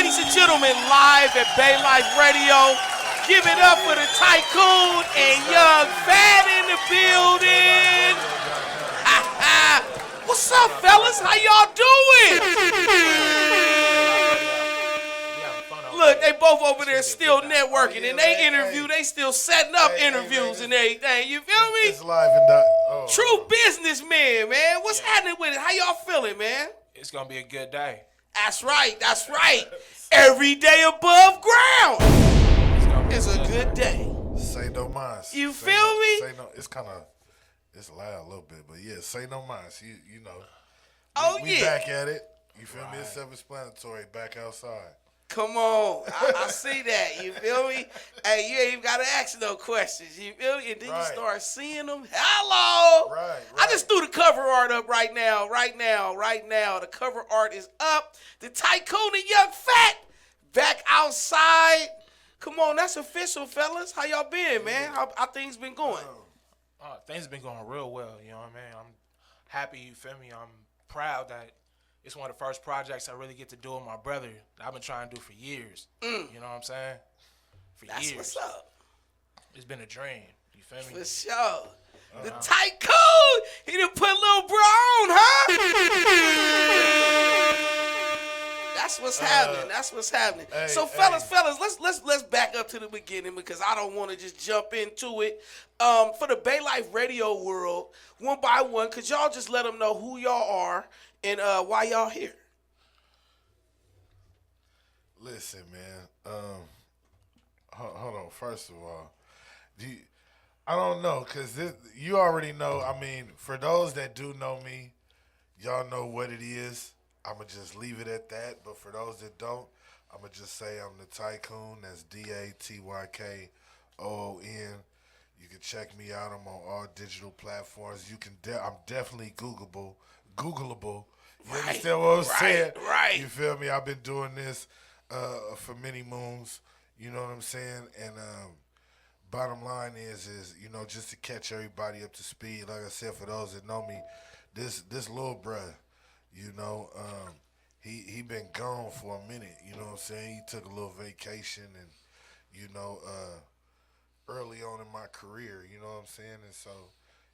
Ladies and gentlemen, live at Baylife Radio, give it up for the Tykoon and Young Fat in the building. What's up, fellas? How y'all doing? Look, they both over there still networking, and they interview, they still setting up interviews and everything. You feel me? It's live and True businessman, man. What's happening with it? How y'all feeling, man? It's gonna be a good day. That's right. That's right. Every day above ground. It's a good day. Say no mas. You feel me? Say no. It's kind of, it's loud a little bit, but yeah, say no mas. You know. Oh, we yeah. back at it. You feel me? It's self-explanatory. Back outside. Come on. I see that. You feel me? Hey, you ain't even got to ask no questions. You feel me? And then you start seeing them. Hello. Right. I just threw the cover art up right now. The cover art is up. The Tykoon and Young Fat back outside. Come on, that's official, fellas. How y'all been, man? How things been going? Things been going real well, you know what I mean? I'm happy, you feel me? I'm proud that it's one of the first projects I really get to do with my brother that I've been trying to do for years. You know what I'm saying? That's years. What's up. It's been a dream, you feel me? For sure. The Tykoon, he done put little bro on, huh? That's what's happening. That's what's happening. Hey, so, fellas, let's back up to the beginning because I don't want to just jump into it. For the Baylife Radio world, one by one, could y'all just let them know who y'all are and why y'all here? Listen, man. Hold on. First of all, I don't know, because you already know. I mean, for those that do know me, y'all know what it is. I'm going to just leave it at that. But for those that don't, I'm going to just say I'm the Tykoon. That's DATYKOON. You can check me out. I'm on all digital platforms. You can. I'm definitely Googleable. You understand what I'm saying? Right. You feel me? I've been doing this for many moons. You know what I'm saying? And bottom line is you know, just to catch everybody up to speed. Like I said, for those that know me, this little bruh, you know, he been gone for a minute. You know what I'm saying? He took a little vacation, and you know, early on in my career. You know what I'm saying? And so,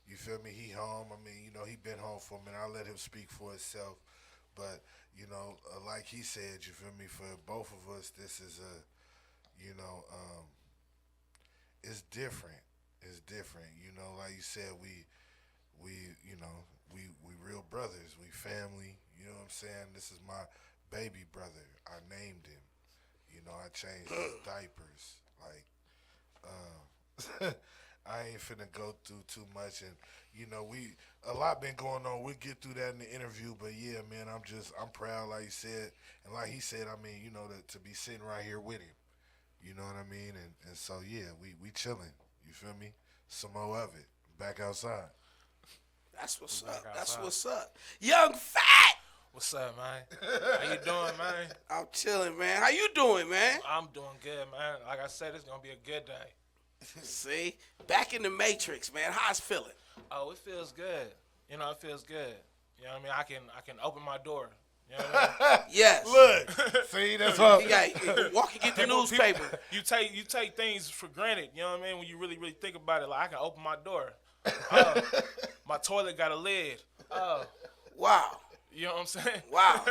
you feel me? He home. I mean, you know, he been home for a minute. I'll let him speak for himself. But, you know, like he said, you feel me, for both of us, this is you know, it's different. It's different. You know, like you said, we you know, we real brothers. We family. You know what I'm saying? This is my baby brother. I named him. You know, I changed his diapers. Like, I ain't finna go through too much, and you know, a lot been going on. We'll get through that in the interview, but yeah, man, I'm proud, like you said, and like he said, I mean, you know, to be sitting right here with him, you know what I mean, and so yeah, we chilling. You feel me? Some more of it. Back outside. That's what's up. That's what's up. Young Fat. What's up, man? How you doing, man? I'm chilling, man. How you doing, man? I'm doing good, man. Like I said, it's gonna be a good day. See? Back in the Matrix, man. How's it feeling? Oh, it feels good. You know, it feels good. You know what I mean? I can open my door. You know what I mean? Yes. Look, see, that's what. You got walk and get the newspaper. You take things for granted. You know what I mean? When you really think about it, like I can open my door. My toilet got a lid. Wow. You know what I'm saying? Wow.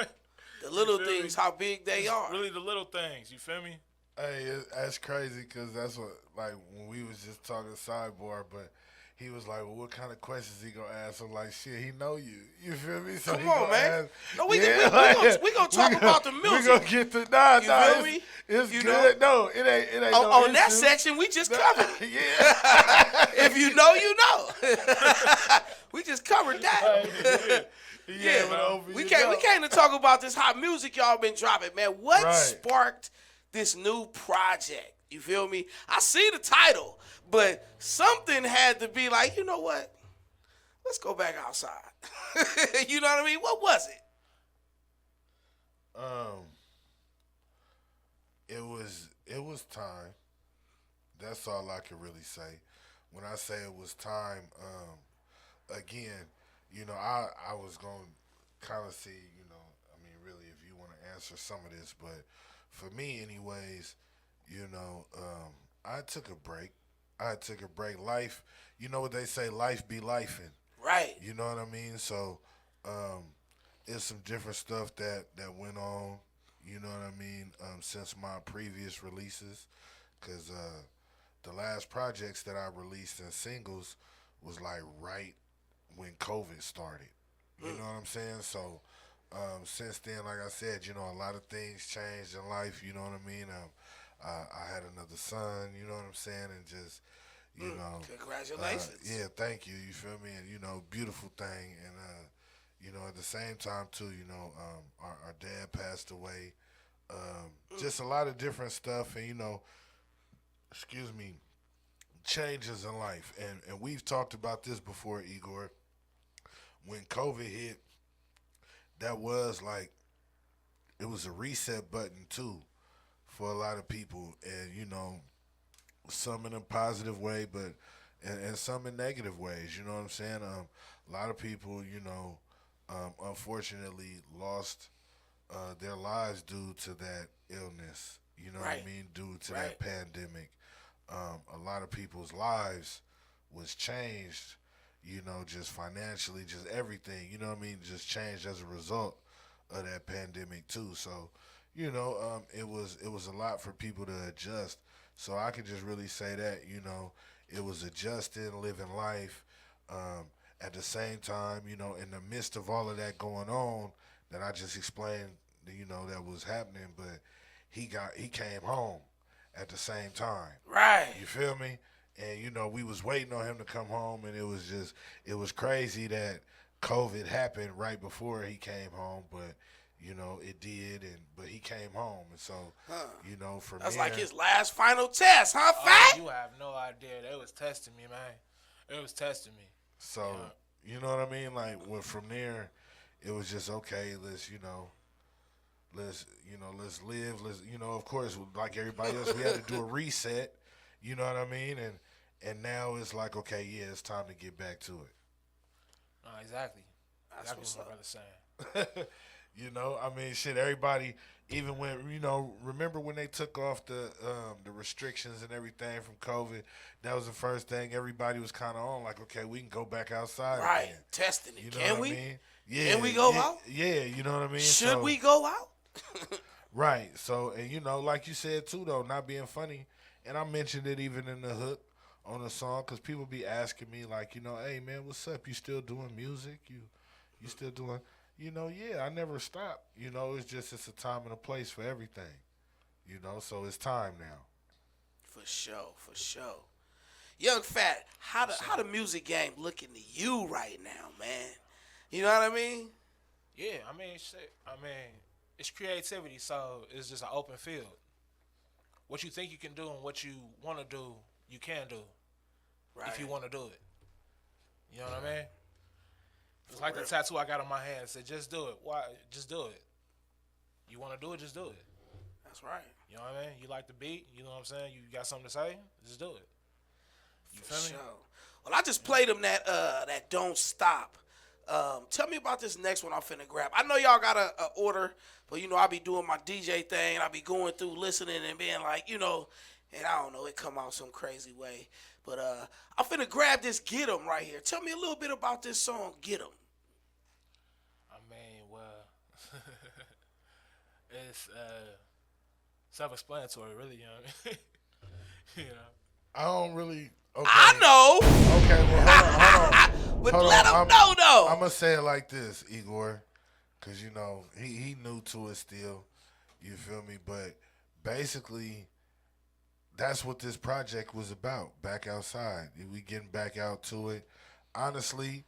The little things, how big they are. Really the little things. You feel me? Hey, that's crazy, because that's what, like, when we was just talking sidebar, but he was like, well, what kind of questions he gonna ask? I'm like, shit, he know you. You feel me? So Come on, man. Ask, No, we gonna talk about the music. We gonna get to, nah, feel me? It's you good. Know? No, it ain't on that section, we just covered it. Yeah. If you know, you know. We just covered that. Yeah, we came to talk about this hot music y'all been dropping, man. What sparked this new project? You feel me? I see the title, but something had to be like, you know what? Let's go back outside. You know what I mean? What was it? It was time. That's all I can really say. When I say it was time, again, you know, I was going to kind of see, you know, I mean, really, if you want to answer some of this, but for me, anyways, I took a break. Life, you know what they say, life be lifing. Right. You know what I mean? So, it's some different stuff that went on. You know what I mean? Since my previous releases, because the last projects that I released in singles was like right when COVID started. You know what I'm saying? So since then, like I said, a lot of things changed in life. You know what I mean? I had another son. You know what I'm saying? And just congratulations. Yeah, thank you. You feel me? And beautiful thing. And at the same time too, our dad passed away. Just a lot of different stuff, and excuse me, changes in life. And we've talked about this before, Igor. When COVID hit, that was like, it was a reset button too for a lot of people. And, some in a positive way, but and some in negative ways, you know what I'm saying? A lot of people, unfortunately lost their lives due to that illness, you know what I mean, due to that pandemic. A lot of people's lives was changed, just financially, just everything, you know what I mean, just changed as a result of that pandemic too. So, it was a lot for people to adjust. So I could just really say that, it was adjusting, living life. At the same time, in the midst of all of that going on that I just explained, that was happening, but he came home at the same time. Right. You feel me? And we was waiting on him to come home, and it was crazy that COVID happened right before he came home, but it did, but he came home, and so from that's there, like his last final test, huh, Fat? You have no idea. They was testing me, man. It was testing me. So you know what I mean? Like from there, it was just okay. Let's live. Of course, like everybody else, we had to do a reset. You know what I mean? And now it's like, okay, yeah, it's time to get back to it. Exactly. That's what my brother's saying. I mean, shit, everybody, even when, remember when they took off the restrictions and everything from COVID, that was the first thing everybody was kind of on, like, okay, we can go back outside Right, again. testing it. You know Can what we? I mean? Yeah, Can we go out? Yeah, you know what I mean? Should we go out? Right, so, and like you said too, though, not being funny, and I mentioned it even in the hook on the song, because people be asking me, like, hey, man, what's up? You still doing music? You still doing... yeah, I never stop. It's a time and a place for everything. So it's time now. For sure. Young Fat, how the music game looking to you right now, man? You know what I mean? Yeah, I mean, shit. It's creativity, so it's just an open field. What you think you can do and what you want to do, you can do. Right. If you want to do it. You know what I mean? It's like the tattoo I got on my hand. It said, just do it. Why? Just do it. You want to do it, just do it. That's right. You know what I mean? You like the beat. You know what I'm saying? You got something to say? Just do it. You feel me? Well, I just played them that Don't Stop. Tell me about this next one I'm finna grab. I know y'all got a order, but, I be doing my DJ thing. I be going through, listening, and being like, and I don't know, it come out some crazy way. But I'm finna grab this Get 'Em right here. Tell me a little bit about this song, Get 'Em. I mean, well, it's self-explanatory, really, you know what I mean? I don't really... Okay. I know. Okay, well, hold on. But let him know, though. I'm going to say it like this, Igor, because, he new to it still. You feel me? But basically... that's what this project was about, back outside. We getting back out to it. Honestly,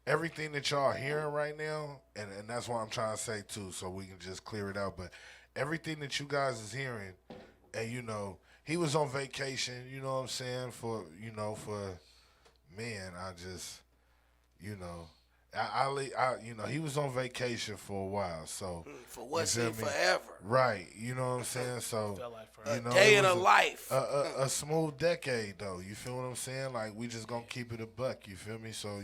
everything that y'all hearing right now, and that's what I'm trying to say too, so we can just clear it out, but everything that you guys is hearing, and he was on vacation, you know what I'm saying, for man, I just, he was on vacation for a while, so for what seemed forever. Right, you know what I'm saying? So a day in a life. A smooth decade though. You feel what I'm saying? Like we just gonna keep it a buck, you feel me? So,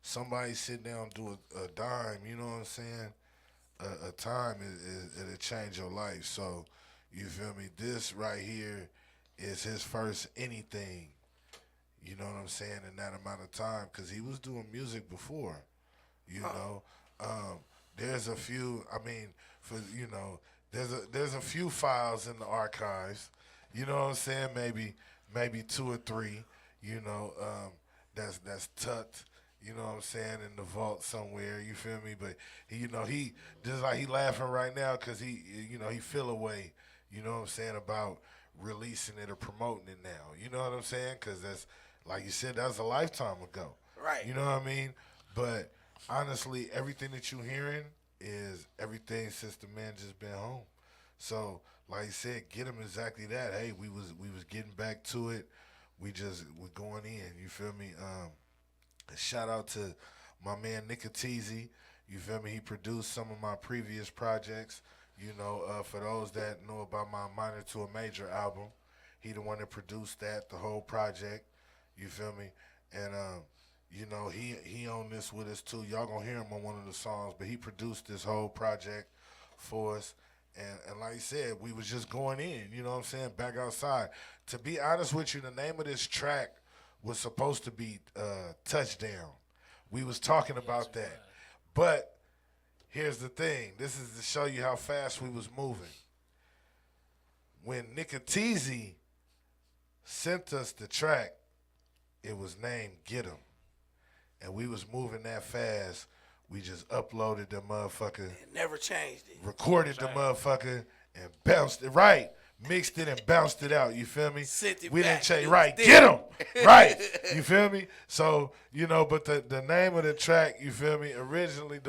somebody sit down and do a dime, you know what I'm saying? a time, it'll change your life. So, you feel me? This right here is his first anything. You know what I'm saying? In that amount of time, because he was doing music before. You know, there's a few. I mean, for there's a few files in the archives. You know what I'm saying? Maybe 2 or 3. You know, that's tucked. You know what I'm saying, in the vault somewhere. You feel me? But he just like he laughing right now because he feel a way. You know what I'm saying, about releasing it or promoting it now. You know what I'm saying? Because that's, like you said, that was a lifetime ago. Right. You know what I mean? But honestly, everything that you hearing is everything since the man just been home. So, like I said, get him exactly that. Hey, we was getting back to it. We're going in. You feel me? Shout out to my man Nicotizzi. You feel me? He produced some of my previous projects. You know, for those that know about my Minor to a Major album, he the one that produced that, the whole project. You feel me? And he on this with us too. Y'all gonna hear him on one of the songs, but he produced this whole project for us. And like I said, we was just going in, you know what I'm saying, back outside. To be honest with you, the name of this track was supposed to be Touchdown. We was talking about that. But here's the thing. This is to show you how fast we was moving. When Nicotizzi sent us the track, it was named Get 'Em. And we was moving that fast. We just uploaded the motherfucker. And never changed it. Recorded the motherfucker and bounced it right. Mixed it and bounced it out. You feel me? Sent it we back. Didn't change. Right. Get 'em. Right. You feel me? So, but the name of the track, you feel me, originally,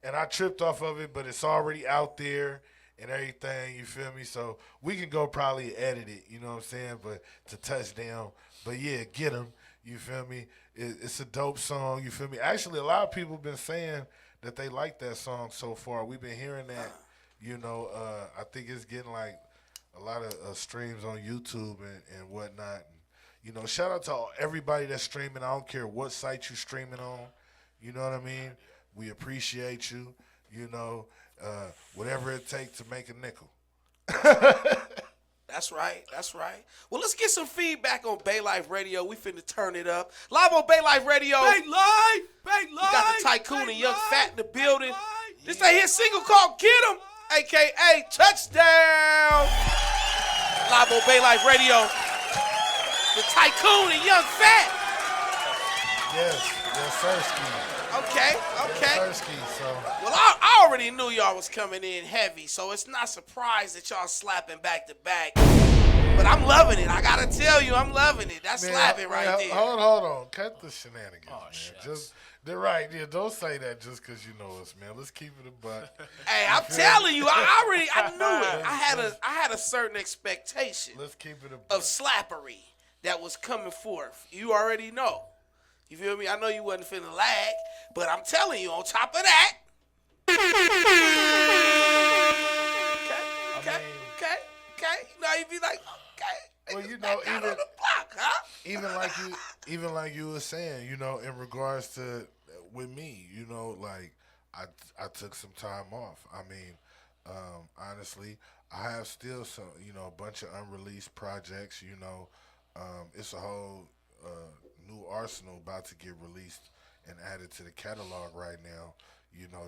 and I tripped off of it, but it's already out there and everything, you feel me? So we can go probably edit it, you know what I'm saying, but to Touchdown. But yeah, Get 'Em, you feel me? It's a dope song, you feel me? Actually, a lot of people been saying that they like that song so far. We've been hearing that, I think it's getting like a lot of streams on YouTube and whatnot. And, shout out to everybody that's streaming. I don't care what site you streaming on. You know what I mean? We appreciate you. Whatever it takes to make a nickel. That's right. Well, let's get some feedback on Baylife Radio. We finna turn it up. Live on Baylife Radio. Baylife! We got the Tykoon and Yung Fat in the building. This ain't his single called Get 'Em, a.k.a. Touchdown. Live on Baylife Radio. The Tykoon and Yung Fat. Yes, sir. Okay. Yes, sir. Well, I already knew y'all was coming in heavy, so it's not surprised that y'all slapping back to back. But I'm loving it. I gotta tell you, I'm loving it. That's slapping right there. Hold on. Cut the shenanigans, man. Shucks. They're right. Yeah, don't say that just because you know us, man. Let's keep it a buck. Hey, I'm telling you, I knew it. I had a certain expectation Let's keep it a buck. of slappery that was coming forth. You already know. You feel me? I know you wasn't finna lag, but I'm telling you, on top of that. Okay. Now you be like, okay. Well, on the block, huh? even like you were saying, in regards to with me, like I took some time off. I mean, honestly, I have still some, a bunch of unreleased projects. It's a whole new arsenal about to get released and added to the catalog right now.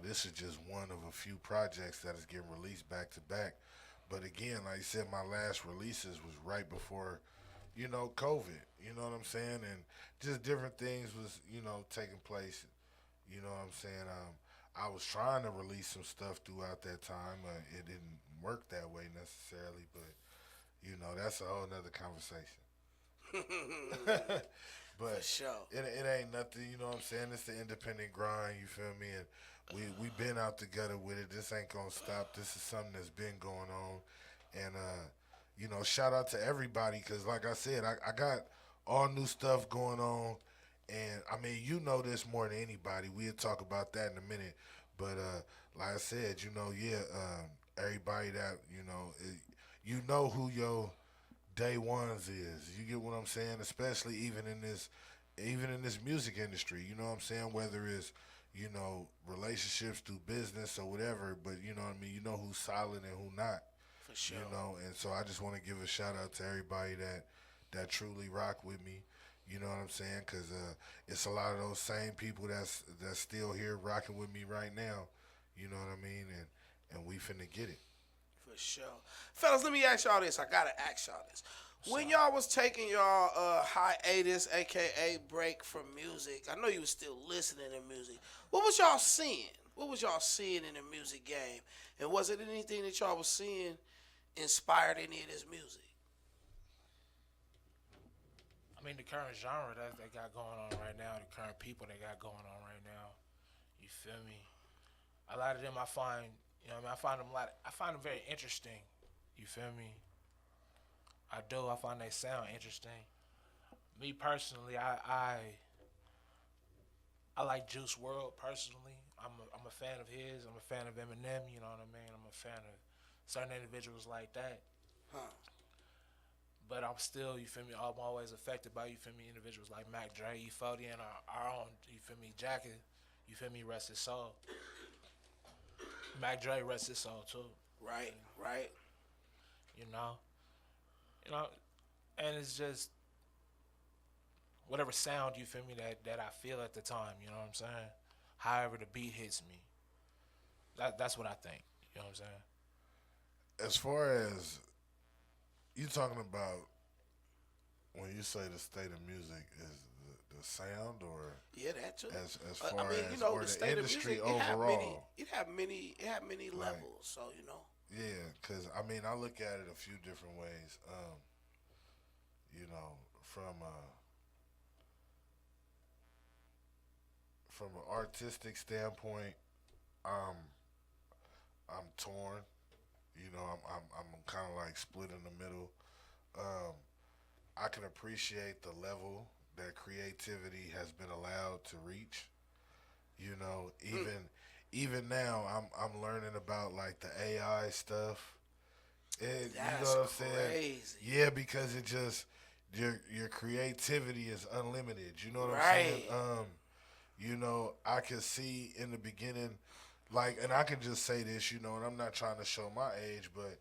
This is just one of a few projects that is getting released back to back. But again, like I said, my last releases was right before, COVID. You know what I'm saying? And just different things was, taking place. You know what I'm saying? I was trying to release some stuff throughout that time. It didn't work that way necessarily, but, that's a whole nother conversation. But For sure. It ain't nothing, you know what I'm saying? It's the independent grind, you feel me? And we been out together with it. This ain't gonna stop. This is something that's been going on. And shout out to everybody, because like I said, I got all new stuff going on. And I mean, this more than anybody. We'll talk about that in a minute. But like I said, everybody that, who your day ones is. You get what I'm saying? Especially even in this music industry, you know what I'm saying? Whether it's, you know, relationships through business or whatever, but you know what I mean, you know who's solid and who not. For sure. You know, and so I just want to give a shout out to everybody that truly rock with me. You know what I'm saying? Because it's a lot of those same people that's still here rocking with me right now. You know what I mean? And we finna get it. For sure. Fellas, let me ask y'all this. I got to ask y'all this. When y'all was taking y'all hiatus, a.k.a. break from music, I know you was still listening to music. What was y'all seeing? What was y'all seeing in the music game? And was it anything that y'all was seeing inspired any of this music? I mean, the current genre that they got going on right now, the current people they got going on right now, you feel me? A lot of them I find, you know what I mean, I find them very interesting, you feel me? I do, I find they sound interesting. Me personally, I like Juice WRLD personally. I'm a fan of his. I'm a fan of Eminem. You know what I mean. I'm a fan of certain individuals like that. Huh. But I'm still, you feel me? I'm always affected by, you feel me, individuals like Mac Dre, E40, and our own, you feel me, Jacket. You feel me? Rest his soul. Mac Dre rest his soul too. Right. Right. You know, and it's just whatever sound, you feel me, that I feel at the time, you know what I'm saying? However the beat hits me. That's what I think, you know what I'm saying? As far as you talking about when you say the state of music is the sound or yeah, that too. As far I mean, as you know, or the the state industry of music, overall. It had many levels, so you know. Yeah, because I mean, I look at it a few different ways. You know, from an artistic standpoint, I'm torn. You know, I'm kind of like split in the middle. I can appreciate the level that creativity has been allowed to reach. You know, even now, I'm learning about like the AI stuff. That's you know what I'm saying? crazy. Yeah, because it just your creativity is unlimited. You know what I'm Right. saying? You know, I can see in the beginning, like, and I can just say this, you know, and I'm not trying to show my age, but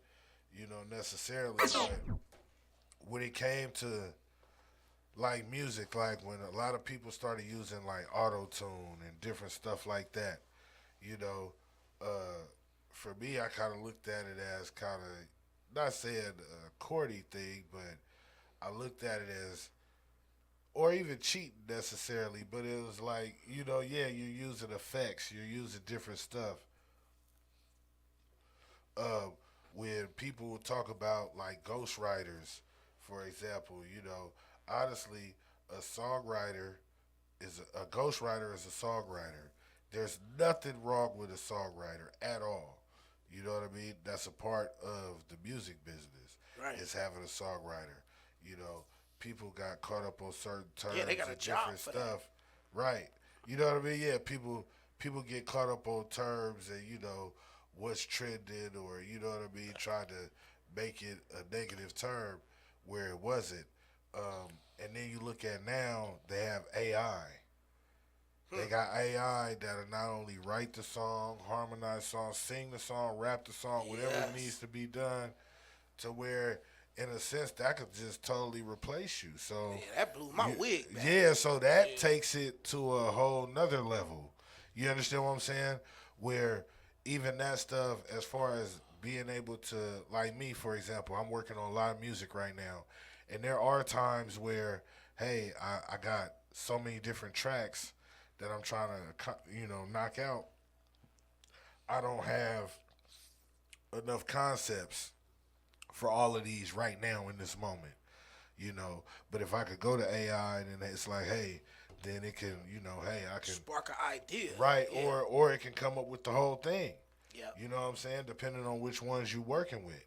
you know, necessarily, but when it came to like music, like when a lot of people started using like auto tune and different stuff like that, you know, for me, I kind of looked at it as kind of not saying a courty thing, but I looked at it as, or even cheap necessarily, but it was like, you know, yeah, you're using effects, you're using different stuff. When people talk about like ghostwriters, for example, you know, honestly, a ghostwriter is a songwriter. There's nothing wrong with a songwriter at all. You know what I mean? That's a part of the music business. Right. Is having a songwriter. You know, people got caught up on certain terms Yeah, they got a and job different for stuff. Right. You know what I mean? Yeah, people get caught up on terms and, you know, what's trending or, you know what I mean, trying to make it a negative term where it wasn't. And then you look at now, they have AI. They got AI that'll not only write the song, harmonize the song, sing the song, rap the song, whatever needs to be done, to where, in a sense, that could just totally replace you. So Yeah, that blew my wig back. Yeah, so that takes it to a whole nother level. You understand what I'm saying? Where even that stuff, as far as being able to, like me, for example, I'm working on live music right now, and there are times where, hey, I got so many different tracks that I'm trying to, you know, knock out. I don't have enough concepts for all of these right now in this moment, you know. But if I could go to AI and then it's like, hey, then it can, you know, hey, I can Spark an idea. right, Yeah. or it can come up with the whole thing. Yeah. You know what I'm saying? Depending on which ones you're working with.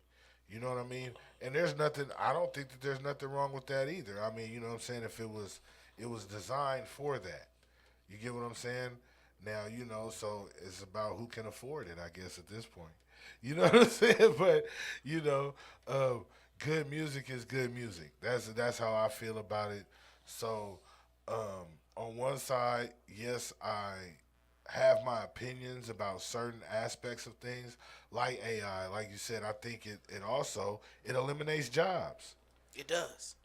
You know what I mean? And there's nothing, I don't think that there's nothing wrong with that either. I mean, you know what I'm saying? If it was designed for that. You get what I'm saying? Now, you know, so it's about who can afford it, I guess, at this point. You know what I'm saying? But, you know, good music is good music. That's how I feel about it. So, on one side, yes, I have my opinions about certain aspects of things, like AI. Like you said, I think it also it eliminates jobs. It does.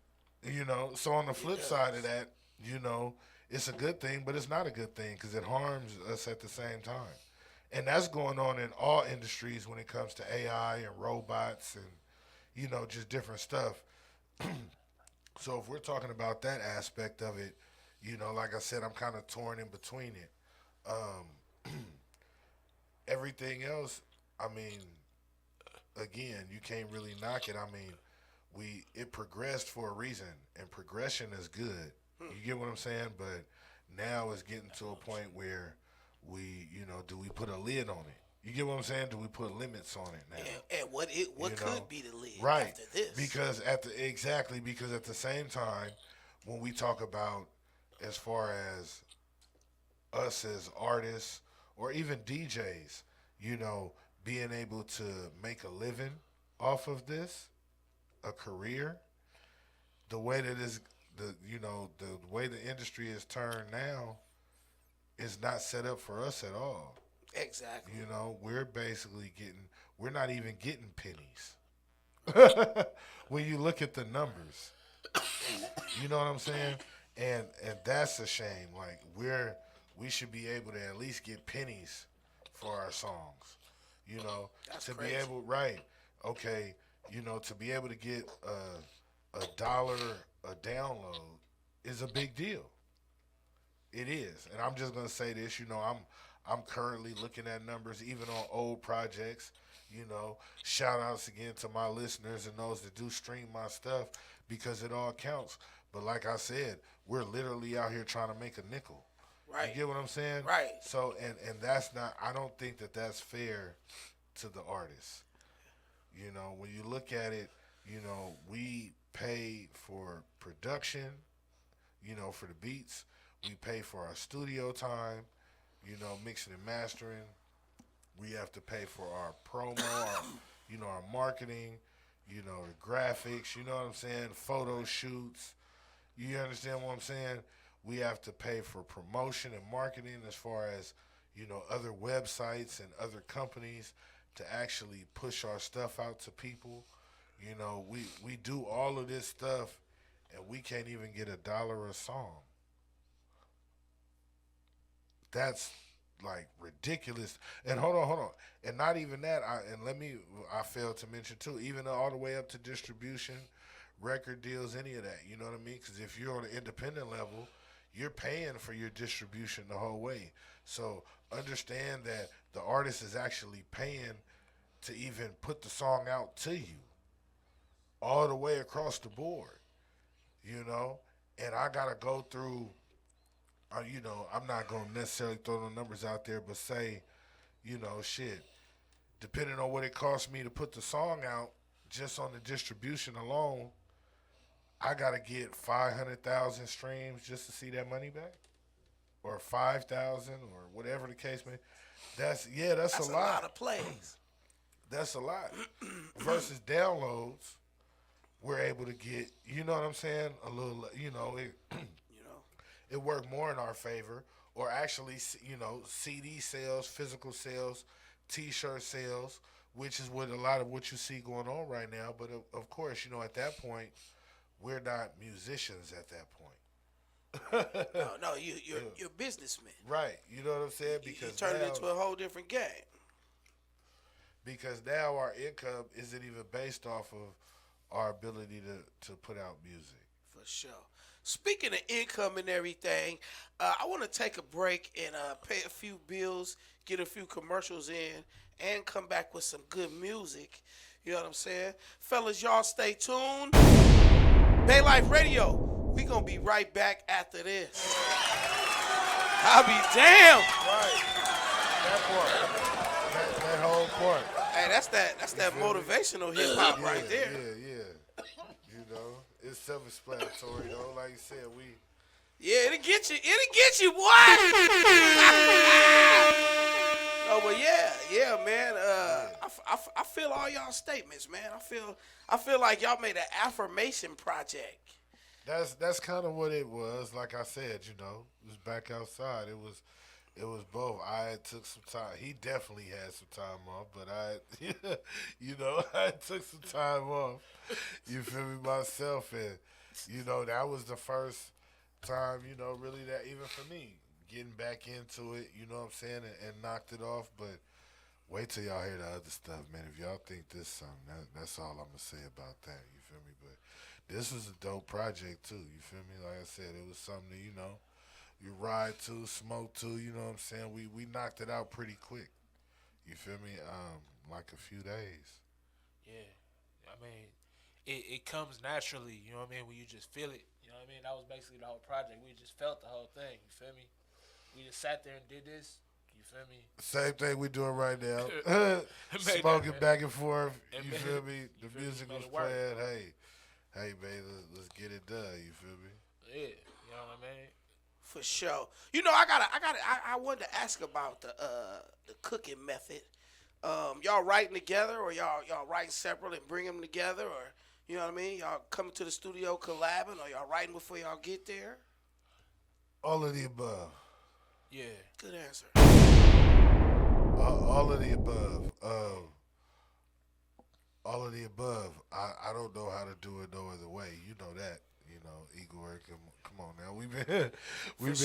You know, so on the flip side of that, you know, it's a good thing, but it's not a good thing because it harms us at the same time. And that's going on in all industries when it comes to AI and robots and, you know, just different stuff. So if we're talking about that aspect of it, you know, like I said, I'm kind of torn in between it. Everything else, I mean, again, you can't really knock it. I mean, it progressed for a reason, and progression is good. You get what I'm saying? But now it's getting to a point where you know, do we put a lid on it? You get what I'm saying? Do we put limits on it now? And what could be the lid after this? Because because at the same time, when we talk about as far as us as artists or even DJs, you know, being able to make a living off of this, a career, the way that the way the industry is turned now is not set up for us at all. Exactly. You know, we're not even getting pennies. When you look at the numbers. You know what I'm saying? And that's a shame. Like we should be able to at least get pennies for our songs. You know, that's to crazy. be able okay, you know, to be able to get $1 a download is a big deal. It is. And I'm just gonna say this, you know, I'm currently looking at numbers even on old projects. You know, shout outs again to my listeners and those that do stream my stuff because it all counts. But like I said, we're literally out here trying to make a nickel. Right. You get what I'm saying? Right. So, and that's not, I don't think that that's fair to the artists. You know, when you look at it, you know, we pay for production, you know, for the beats. We pay for our studio time, you know, mixing and mastering. We have to pay for our promo, our marketing, you know, the graphics, you know what I'm saying, photo shoots. You understand what I'm saying? We have to pay for promotion and marketing as far as, you know, other websites and other companies to actually push our stuff out to people. You know, we do all of this stuff and we can't even get $1 a song. That's like ridiculous. And hold on. And not even that. I failed to mention too, even all the way up to distribution, record deals, any of that. You know what I mean? Because if you're on an independent level, you're paying for your distribution the whole way. So understand that the artist is actually paying to even put the song out to you all the way across the board, you know? And I got to go through, you know, I'm not going to necessarily throw the numbers out there, but say, you know, shit, depending on what it costs me to put the song out, just on the distribution alone, I got to get 500,000 streams just to see that money back, or 5,000, or whatever the case may be. That's a lot. A lot of plays. That's a lot. Versus downloads, we're able to get, you know what I'm saying, a little, you know, it worked more in our favor, or actually, you know, CD sales, physical sales, T-shirt sales, which is what a lot of what you see going on right now. But of course, you know, at that point, we're not musicians at that point. No, you're businessmen. Right. You know what I'm saying? Because you turn it into a whole different game. Because now our income isn't even based off of our ability to put out music. For sure. Speaking of income and everything, I want to take a break and pay a few bills, get a few commercials in, and come back with some good music. You know what I'm saying? Fellas, y'all stay tuned. Baylife Radio, we going to be right back after this. I'll be damn. Right. That part. That whole part. Hey, that's that motivational hip hop right there. Yeah. You know, it's self-explanatory though. Like you said, yeah, it'll get you, boy. Oh, but yeah, man. I feel all y'all statements, man. I feel like y'all made an affirmation project. That's kind of what it was. Like I said, you know, it was back outside. It was It was both. I took some time. He definitely had some time off, but I took some time off. You feel me, myself, and that was the first time, really that even for me getting back into it. You know what I'm saying, and knocked it off. But wait till y'all hear the other stuff, man. If y'all think this something, that's all I'm gonna say about that. You feel me? But this was a dope project too. You feel me? Like I said, it was something that, you ride to, smoke to, you know what I'm saying? We knocked it out pretty quick. You feel me? Like a few days. Yeah. I mean, it comes naturally, you know what I mean, when you just feel it. You know what I mean? That was basically the whole project. We just felt the whole thing, you feel me? We just sat there and did this, you feel me? Same thing we doing right now. Smoking back and forth, you feel me? The music was playing. Hey, baby, let's get it done, you feel me? Yeah, you know what I mean? For sure. I wanted to ask about the cooking method. Y'all writing together, or y'all writing separately and bring them together, or you know what I mean? Y'all coming to the studio collabing, or y'all writing before y'all get there? All of the above. Yeah. Good answer. All of the above. All of the above. I don't know how to do it no other way. You know that. Igor, come on now. We've been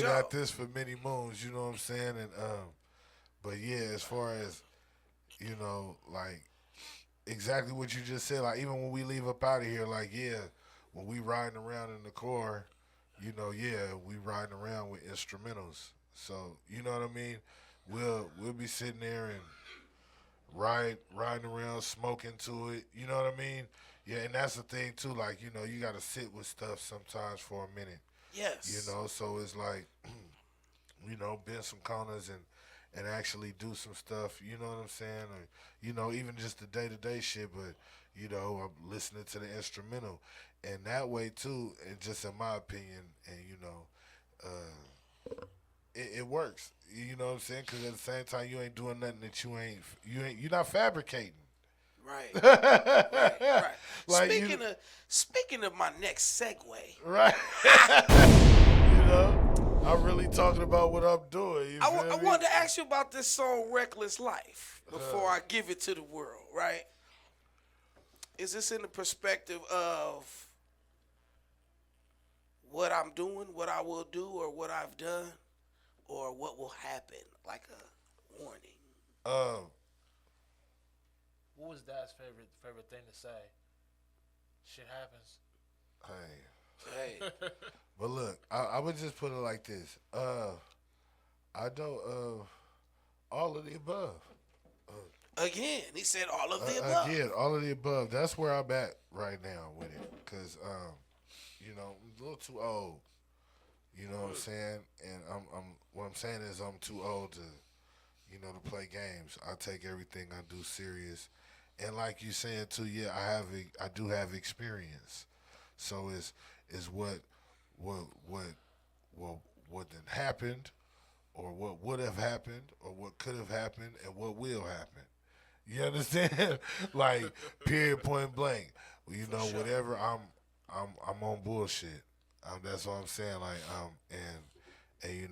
at this for many moons. You know what I'm saying? And but yeah, as far as like exactly what you just said. Like even when we leave up out of here, like when we riding around in the car, we riding around with instrumentals. So you know what I mean? We'll be sitting there and riding around, smoking to it. You know what I mean? Yeah, and that's the thing too. Like you got to sit with stuff sometimes for a minute. Yes. So it's like, bend some corners and actually do some stuff. You know what I'm saying? Or even just the day-to-day shit. But I'm listening to the instrumental, and that way too. And just in my opinion, and it works. You know what I'm saying? Because at the same time, you ain't doing nothing that you're not fabricating. Right. right. Like speaking of my next segue. Right. I'm really talking about what I'm doing. I wanted to ask you about this song "Reckless Life" before I give it to the world. Right? Is this in the perspective of what I'm doing, what I will do, or what I've done, or what will happen, like a warning? What was Dad's favorite thing to say? Shit happens. Hey. But look, I would just put it like this. I don't. All of the above. Again, he said all of the above. Again, all of the above. That's where I'm at right now with it, because I'm a little too old. You know what I'm saying? And what I'm saying is I'm too old to, to play games. I take everything I do serious. And like you saying too, yeah, I do have experience. So it's what then happened, or what would have happened, or what could have happened, and what will happen. You understand? Like period, point blank. Sure. Whatever. I'm on bullshit. That's what I'm saying. Like and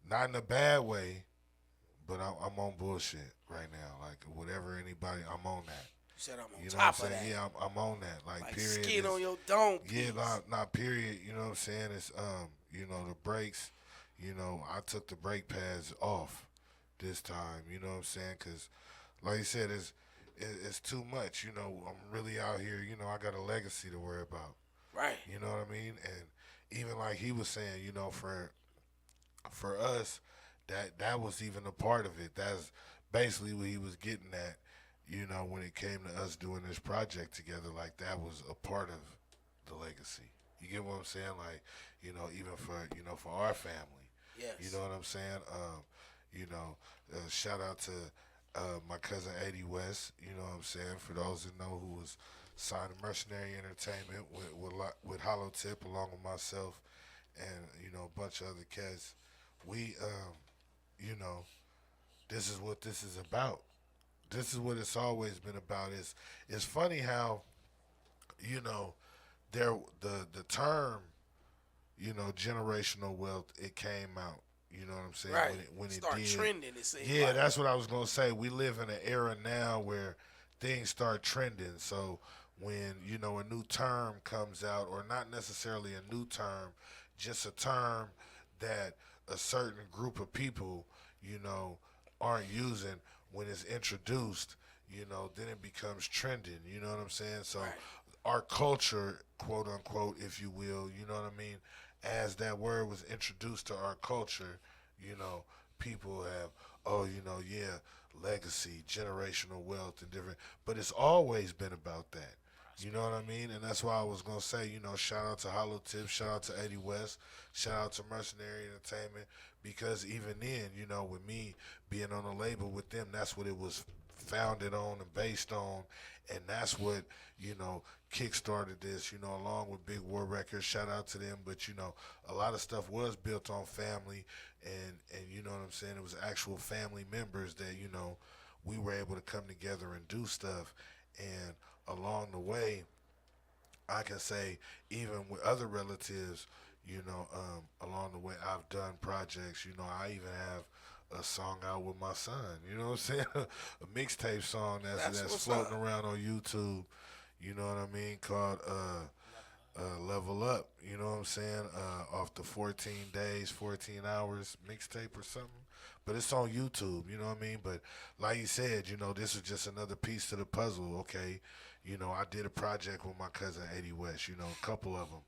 not in a bad way. But I'm on bullshit right now. Like whatever anybody, I'm on that. You said I'm on top what I'm of that. Yeah, I'm on that. Like period. Skin on your dome. Yeah, not period. You know what I'm saying? It's the brakes. I took the brake pads off this time. You know what I'm saying? Because like you said, it's too much. I'm really out here. I got a legacy to worry about. Right. You know what I mean? And even like he was saying, for us. That was even a part of it. That's basically what he was getting at, when it came to us doing this project together. Like that was a part of the legacy. You get what I'm saying? Like, even for our family. Yes. You know what I'm saying? Shout out to my cousin 80 West. You know what I'm saying? For those that know, who was signed to Mercenary Entertainment with Hollow Tip, along with myself and a bunch of other cats. We this is what this is about. This is what it's always been about. It's funny how, the term, generational wealth, it came out, You know what I'm saying? Right. When it Start did. trending, it seems Yeah, like. that's what I was going to say. We live in an era now where things start trending. So when, you know, a new term comes out, or not necessarily a new term, just a term that a certain group of people, you know, aren't using, when it's introduced, you know, then it becomes trending. You know what I'm saying? So Right. our culture, quote unquote, if you will, you know what I mean? As that word was introduced to our culture, you know, people have, oh, you know, yeah, legacy, generational wealth, and different. But it's always been about that. You know what I mean? And that's why I was going to say, you know, shout out to Hollow Tips, shout out to Eddie West, shout out to Mercenary Entertainment, because even then, you know, with me being on a label with them, that's what it was founded on and based on. And that's what, you know, kickstarted this, you know, along with Big War Records. Shout out to them. But, you know, a lot of stuff was built on family, and you know what I'm saying? It was actual family members that, you know, we were able to come together and do stuff. And along the way, I can say, even with other relatives, you know, along the way, I've done projects. You know, I even have a song out with my son. You know what I'm saying? A mixtape song that's floating around on YouTube. You know what I mean? Called Level Up. You know what I'm saying? Off the 14 days, 14 hours mixtape or something. But it's on YouTube. You know what I mean? But like you said, you know, this is just another piece to the puzzle. Okay. You know, I did a project with my cousin Eddie West, you know, a couple of them.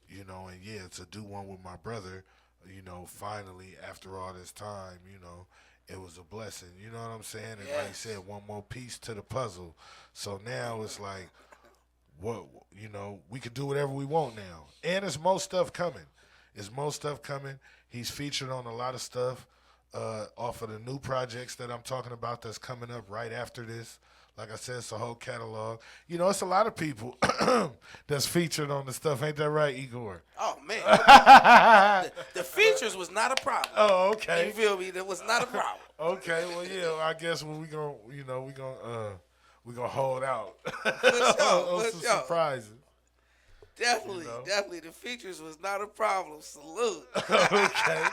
You know, and yeah, to do one with my brother, you know, finally, after all this time, you know, it was a blessing. You know what I'm saying? And like you said, one more piece to the puzzle. So now it's like, what, you know, we could do whatever we want now. And there's more stuff coming. He's featured on a lot of stuff off of the new projects that I'm talking about that's coming up right after this. Like I said, it's a whole catalog. You know, it's a lot of people that's featured on the stuff. Ain't that right, Igor? Oh, man. the features was not a problem. Oh, okay. You feel me? That was not a problem. Okay, well, yeah, I guess when we gonna, you know, we gonna hold out For some sure. surprises. Definitely, You know? definitely. The features was not a problem. Salute. Okay.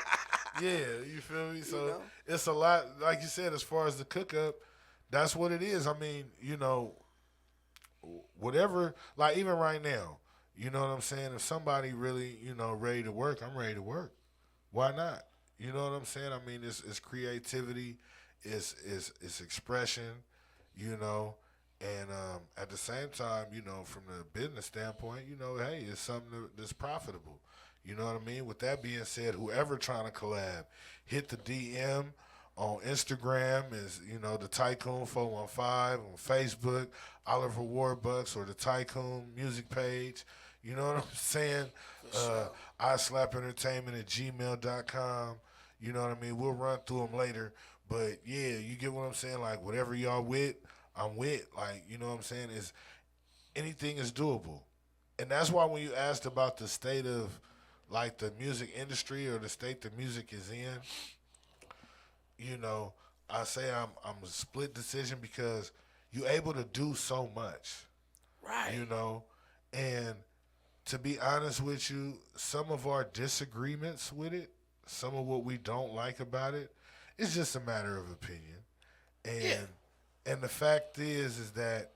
Yeah, you feel me? So know? it's a lot, like you said, as far as the cook up, that's what it is. I mean, you know, whatever, like even right now, you know what I'm saying? If somebody really, you know, ready to work, I'm ready to work. Why not? You know what I'm saying? I mean, it's creativity, it's expression, you know, and at the same time, you know, from the business standpoint, you know, hey, it's something that's profitable. You know what I mean? With that being said, whoever trying to collab, hit the DM on Instagram, is, you know, the Tykoon 415, on Facebook, Oliver Warbucks, or the Tykoon music page. You know what I'm saying? iSlap Entertainment at gmail.com. You know what I mean? We'll run through them later. But yeah, you get what I'm saying? Like, whatever y'all with, I'm with. Like, you know what I'm saying? Is anything is doable. And that's why when you asked about the state of, like, the music industry, or the state the music is in, you know, I say I'm a split decision, because you're able to do so much. Right. You know, and to be honest with you, some of our disagreements with it, some of what we don't like about it, it's just a matter of opinion. And the fact is that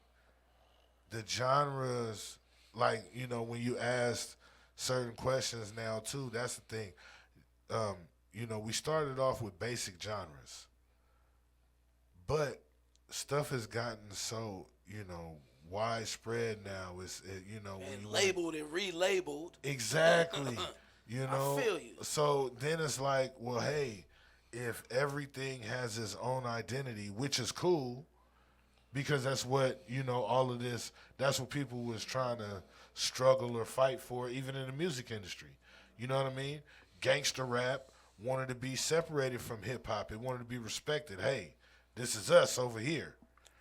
the genres, like, you know, when you ask certain questions now too, that's the thing. You know, we started off with basic genres, but stuff has gotten so, you know, widespread now. You know, and labeled and relabeled. Exactly. You know, I feel you. So then it's like, well, hey, if everything has its own identity, which is cool, because that's what, you know, all of this, that's what people was trying to struggle or fight for, even in the music industry. You know what I mean? Gangster rap wanted to be separated from hip hop. It wanted to be respected. Hey, this is us over here.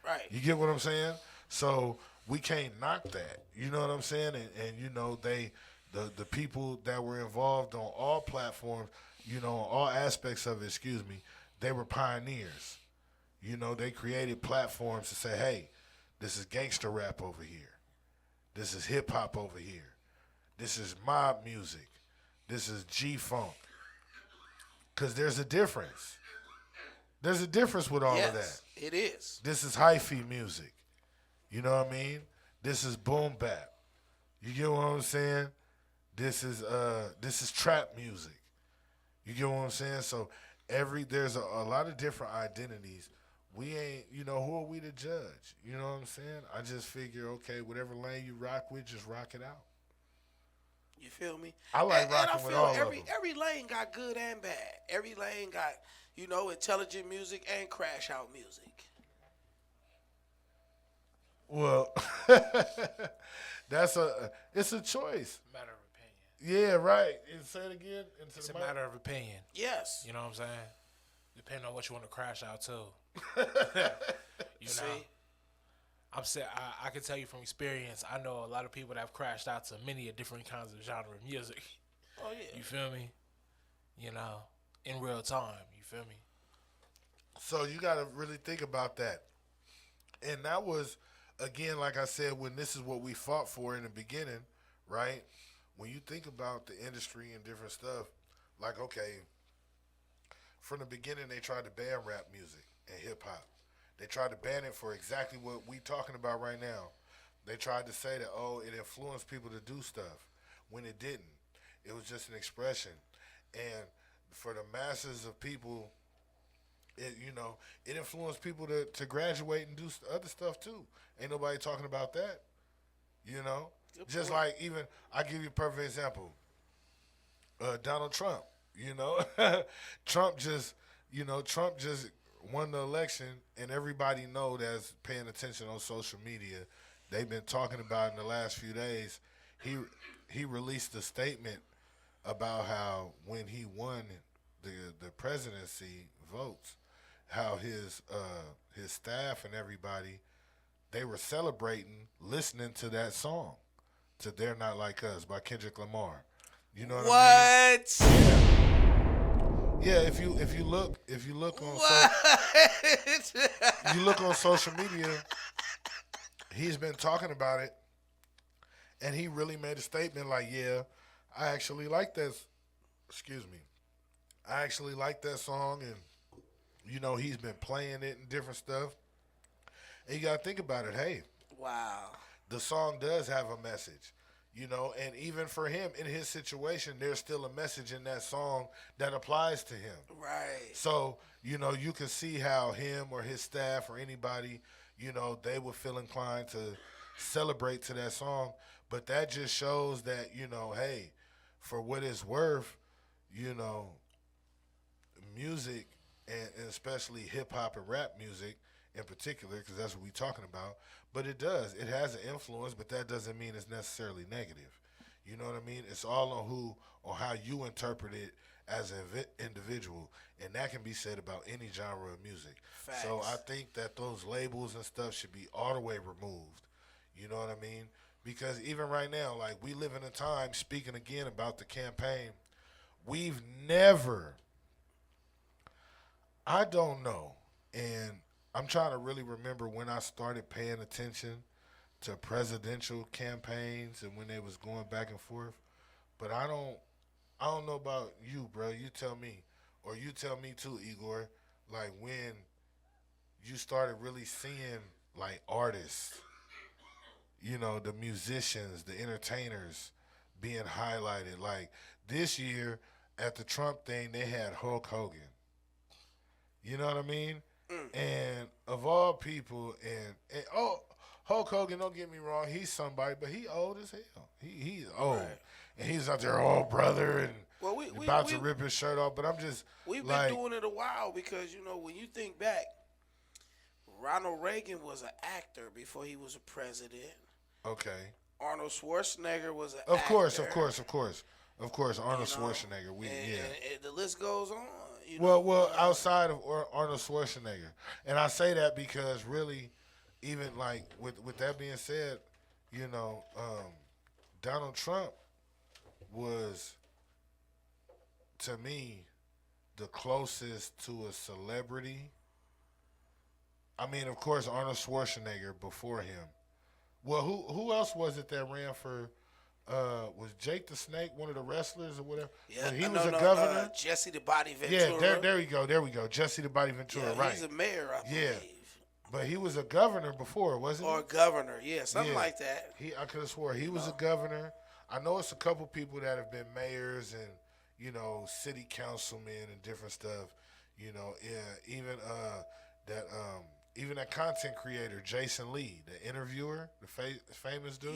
Right. You get what I'm saying? So we can't knock that. You know what I'm saying? And you know, the people that were involved on all platforms, you know, on all aspects of it, they were pioneers. You know, they created platforms to say, hey, this is gangster rap over here. This is hip hop over here. This is mob music. This is G-Funk. Because there's a difference. There's a difference with all of that. Yes, it is. This is hi-fi music. You know what I mean? This is boom bap. You get what I'm saying? This is trap music. You get what I'm saying? So there's a lot of different identities. We ain't, who are we to judge? You know what I'm saying? I just figure, okay, whatever lane you rock with, just rock it out. You feel me? I like rocking with all of them. Every lane got good and bad. Every lane got, intelligent music and crash out music. Well, it's a choice. Matter of opinion. Yeah, right. And say it again. It's a matter of opinion. Yes. You know what I'm saying? Depending on what you want to crash out to. See? I can tell you from experience, I know a lot of people that have crashed out to many different kinds of genre of music. Oh, yeah. You feel me? In real time. You feel me? So you got to really think about that. And that was, again, like I said, when this is what we fought for in the beginning, right? When you think about the industry and different stuff, like, okay, from the beginning they tried to ban rap music and hip-hop. They tried to ban it for exactly what we talking about right now. They tried to say that, it influenced people to do stuff, when it didn't. It was just an expression. And for the masses of people, it influenced people to graduate and do other stuff too. Ain't nobody talking about that, Good Just point. like even, I give you a perfect example. Donald Trump, Trump just won the election, and everybody know that's paying attention on social media. They've been talking about in the last few days. He released a statement about how when he won the presidency votes, how his staff and everybody, they were celebrating listening to that song, to "They're Not Like Us" by Kendrick Lamar. You know what I mean? Yeah, if you look on you look on social media, he's been talking about it, and he really made a statement like, "Yeah, I actually like that. Excuse me, I actually like that song," and he's been playing it and different stuff. And you gotta think about it. Hey, Wow. the song does have a message. And even for him, in his situation, there's still a message in that song that applies to him. Right. So, you can see how him or his staff or anybody, they would feel inclined to celebrate to that song. But that just shows that, hey, for what it's worth, music, and especially hip-hop and rap music in particular, because that's what we're talking about, but it has an influence, but that doesn't mean it's necessarily negative. You know what I mean? It's all on how you interpret it as an individual, and that can be said about any genre of music. Facts. So I think that those labels and stuff should be all the way removed. You know what I mean? Because even right now, like, we live in a time, speaking again about the campaign, we've never, I don't know, and I'm trying to really remember when I started paying attention to presidential campaigns and when they was going back and forth. But I don't know about you, bro. You tell me, or you tell me too, Igor. Like, when you started really seeing, like, artists, the musicians, the entertainers being highlighted. Like, this year at the Trump thing, they had Hulk Hogan. You know what I mean? And of all people, and Hulk Hogan, don't get me wrong, he's somebody, but he old as hell. He's old. Right. And he's out there, brother, and Well, about to rip his shirt off. But I'm just, we've like, been doing it a while because, when you think back, Ronald Reagan was an actor before he was a president. okay. Arnold Schwarzenegger was an Of actor. course, Arnold Schwarzenegger. And the list goes on. Well, outside of Arnold Schwarzenegger, and I say that because really, even like with that being said, Donald Trump was, to me, the closest to a celebrity. I mean, of course, Arnold Schwarzenegger before him. Well, who else was it that ran for Was Jake the Snake one of the wrestlers or whatever? Yeah, when he was a governor. Jesse the Body Ventura. Yeah, there we go. Jesse the Body Ventura, yeah, right? He's a mayor, I believe. But he was a governor before, wasn't he? Or a governor, something like that. I could have swore he was a governor. I know it's a couple people that have been mayors and city councilmen and different stuff. Even that content creator, Jason Lee, the interviewer, the famous dude,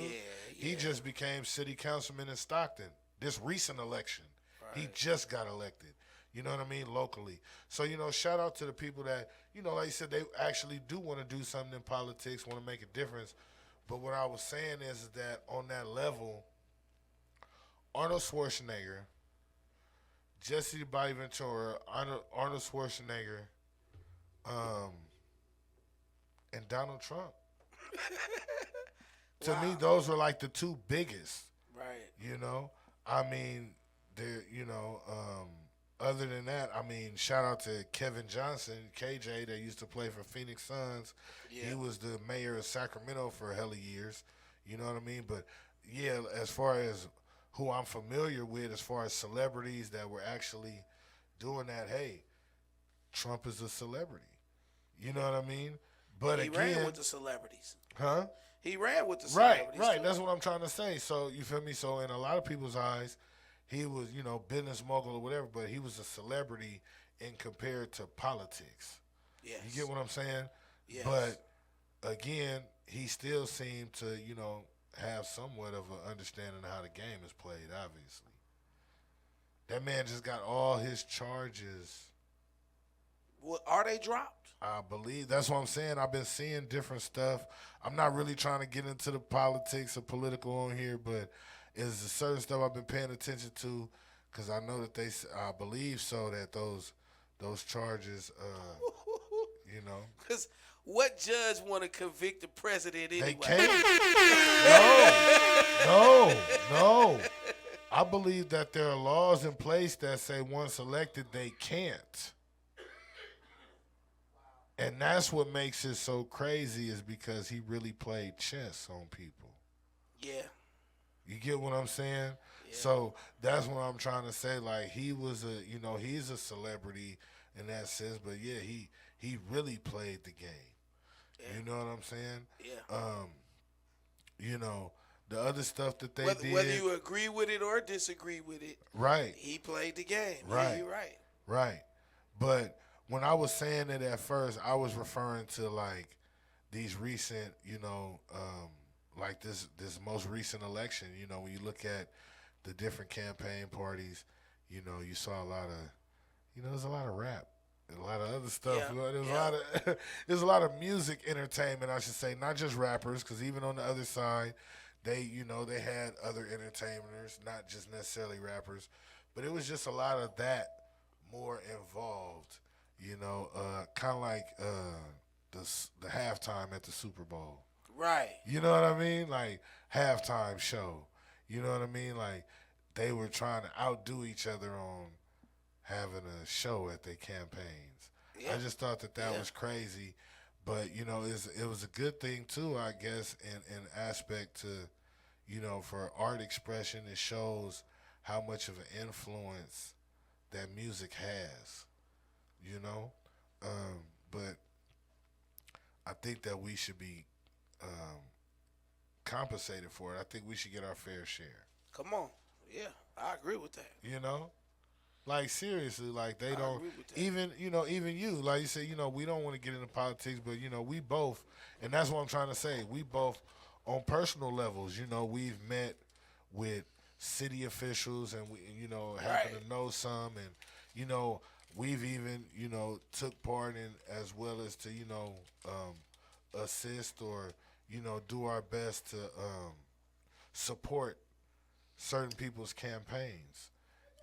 he just became city councilman in Stockton this recent election. Right. He just got elected. You know what I mean? Locally. So, shout out to the people that, like you said, they actually do want to do something in politics, want to make a difference. But what I was saying is that on that level, Arnold Schwarzenegger, Jesse the Body Ventura, Arnold Schwarzenegger, and Donald Trump. To me, those were like the two biggest. Right. I mean, they're, other than that, I mean, shout out to Kevin Johnson, KJ, that used to play for Phoenix Suns. Yeah. He was the mayor of Sacramento for a hell of years. You know what I mean? But, yeah, as far as who I'm familiar with, as far as celebrities that were actually doing that, hey, Trump is a celebrity. You know what I mean? But he ran with the celebrities. Huh? He ran with the celebrities. Right. That's what I'm trying to say. So, you feel me? So, in a lot of people's eyes, he was, business mogul or whatever, but he was a celebrity in compared to politics. Yes. You get what I'm saying? Yes. But, again, he still seemed to, have somewhat of an understanding of how the game is played, obviously. That man just got all his charges. Well, are they dropped? I believe. That's what I'm saying. I've been seeing different stuff. I'm not really trying to get into the politics or political on here, but it's a certain stuff I've been paying attention to because I know that I believe so that those charges, Because what judge want to convict the president anyway? They can't. No. I believe that there are laws in place that say once elected, they can't. And that's what makes it so crazy is because he really played chess on people. Yeah. You get what I'm saying? Yeah. So that's what I'm trying to say. Like, he was he's a celebrity in that sense. But, yeah, he really played the game. Yeah. You know what I'm saying? Yeah. The other stuff that they did. Whether you agree with it or disagree with it. Right. He played the game. Right. Yeah, you're right. Right. But when I was saying it at first, I was referring to, like, these recent, like this most recent election. When you look at the different campaign parties, you saw a lot of, there's a lot of rap. A lot of other stuff. Yeah. There's a lot of music entertainment, I should say, not just rappers, because even on the other side, they had other entertainers, not just necessarily rappers, but it was just a lot of that more involved, kind of like the halftime at the Super Bowl. Right. You know what I mean? Like halftime show. You know what I mean? Like they were trying to outdo each other on having a show at their campaigns. Yeah. I just thought that was crazy. But, it was a good thing, too, I guess, in aspect to, for art expression. It shows how much of an influence that music has, But I think that we should be compensated for it. I think we should get our fair share. Come on. Yeah, I agree with that. Like, seriously, like, they don't, even you, like you said, we don't want to get into politics, but, we both, and that's what I'm trying to say, we both, on personal levels, we've met with city officials and, we, happen to know some, and, we've even, took part in, as well as to, assist or, do our best to support certain people's campaigns.